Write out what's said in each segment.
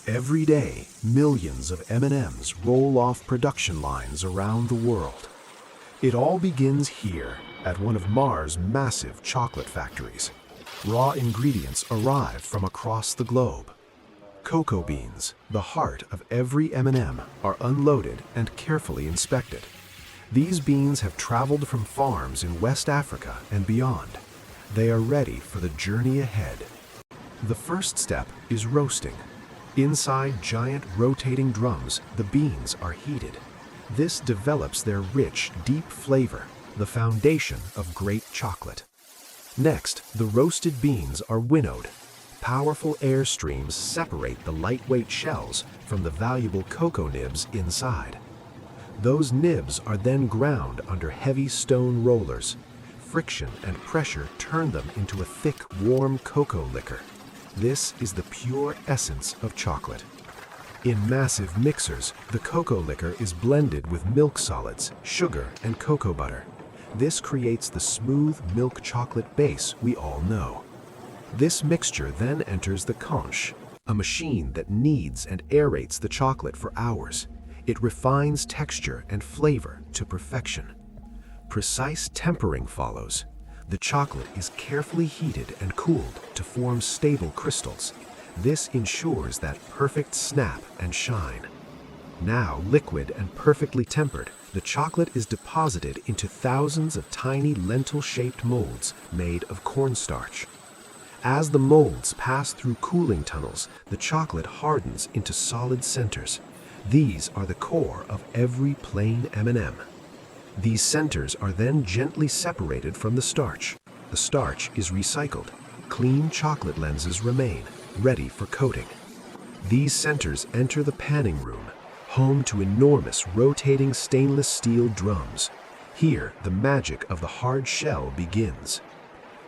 Every day, millions of M&Ms roll off production lines around the world. It all begins here at one of Mars' massive chocolate factories. Raw ingredients arrive from across the globe. Cocoa beans, the heart of every M&M, are unloaded and carefully inspected. These beans have traveled from farms in West Africa and beyond. They are ready for the journey ahead. The first step is roasting. Inside giant rotating drums, the beans are heated. This develops their rich, deep flavor, the foundation of great chocolate. Next, the roasted beans are winnowed. Powerful air streams separate the lightweight shells from the valuable cocoa nibs inside. Those nibs are then ground under heavy stone rollers. Friction and pressure turn them into a thick, warm cocoa liquor. This is the pure essence of chocolate. In massive mixers, the cocoa liquor is blended with milk solids, sugar, and cocoa butter. This creates the smooth milk chocolate base we all know. This mixture then enters the conched, a machine that kneads and aerates the chocolate for hours. It refines texture and flavor to perfection. Precise tempering follows. The chocolate is carefully heated and cooled to form stable crystals. This ensures that perfect snap and shine. Now liquid and perfectly tempered, the chocolate is deposited into thousands of tiny lentil-shaped molds made of cornstarch. As the molds pass through cooling tunnels, the chocolate hardens into solid centers. These are the core of every plain M&M. These centers are then gently separated from the starch. The starch is recycled. Clean chocolate lenses remain, ready for coating. These centers enter the panning room, home to enormous rotating stainless steel drums. Here, the magic of the hard shell begins.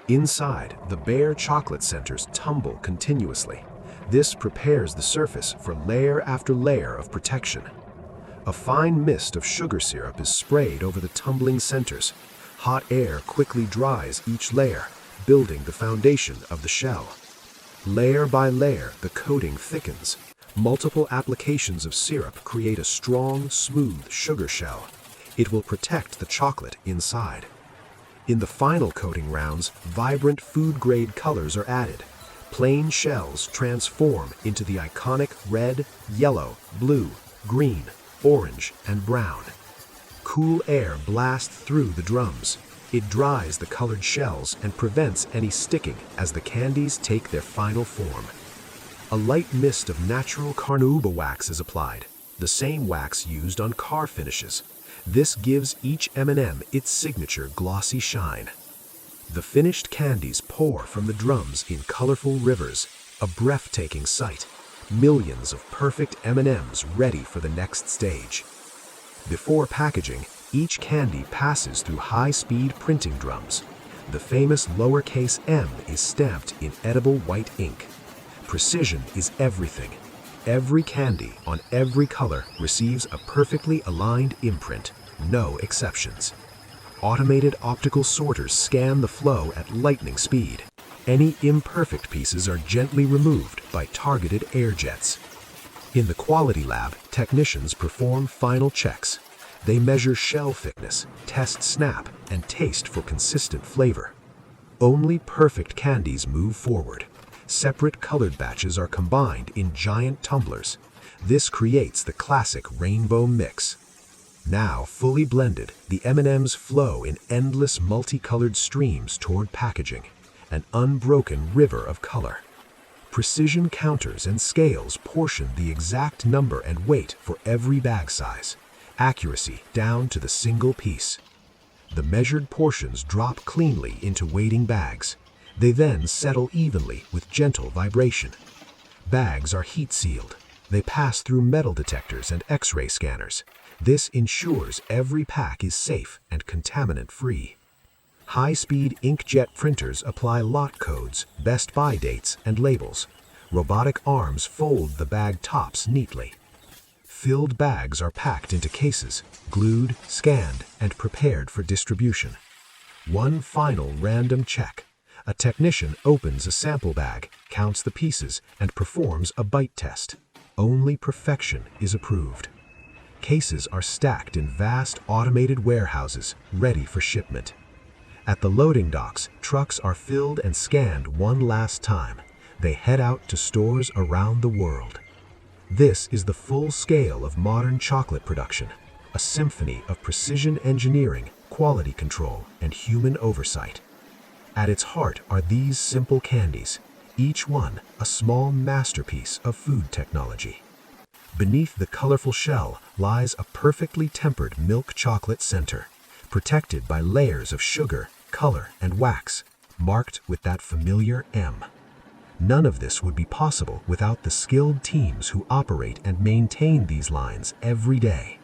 Inside, the bare chocolate centers tumble continuously. This prepares the surface for layer after layer of protection. A fine mist of sugar syrup is sprayed over the tumbling centers. Hot air quickly dries each layer, building the foundation of the shell. Layer by layer, the coating thickens. Multiple applications of syrup create a strong, smooth sugar shell. It will protect the chocolate inside. In the final coating rounds, vibrant food-grade colors are added. Plain shells transform into the iconic red, yellow, blue, green, orange, and brown. Cool air blasts through the drums. It dries the colored shells and prevents any sticking as the candies take their final form. A light mist of natural carnauba wax is applied, the same wax used on car finishes. This gives each M&M its signature glossy shine. The finished candies pour from the drums in colorful rivers, a breathtaking sight. Millions of perfect M&Ms ready for the next stage. Before packaging, each candy passes through high-speed printing drums. The famous lowercase m is stamped in edible white ink. Precision is everything. Every candy on every color receives a perfectly aligned imprint, no exceptions. Automated optical sorters scan the flow at lightning speed. Any imperfect pieces are gently removed by targeted air jets. In the quality lab, technicians perform final checks. They measure shell thickness, test snap, and taste for consistent flavor. Only perfect candies move forward. Separate colored batches are combined in giant tumblers. This creates the classic rainbow mix. Now fully blended, the M&Ms flow in endless multicolored streams toward packaging. An unbroken river of color. Precision counters and scales portion the exact number and weight for every bag size. Accuracy down to the single piece. The measured portions drop cleanly into waiting bags. They then settle evenly with gentle vibration. Bags are heat sealed. They pass through metal detectors and X-ray scanners. This ensures every pack is safe and contaminant-free. High-speed inkjet printers apply lot codes, best buy dates, and labels. Robotic arms fold the bag tops neatly. Filled bags are packed into cases, glued, scanned, and prepared for distribution. One final random check. A technician opens a sample bag, counts the pieces, and performs a bite test. only perfection is approved. Cases are stacked in vast automated warehouses, ready for shipment. At the loading docks, trucks are filled and scanned one last time. They head out to stores around the world. This is the full scale of modern chocolate production, a symphony of precision engineering, quality control, and human oversight. At its heart are these simple candies, each one a small masterpiece of food technology. Beneath the colorful shell lies a perfectly tempered milk chocolate center, protected by layers of sugar, color, and wax, marked with that familiar M. None of this would be possible without the skilled teams who operate and maintain these lines every day.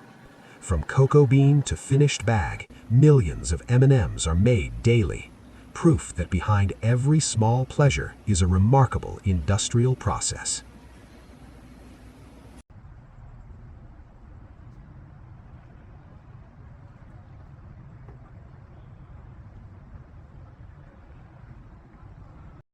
From cocoa bean to finished bag, millions of M&Ms are made daily, proof that behind every small pleasure is a remarkable industrial process.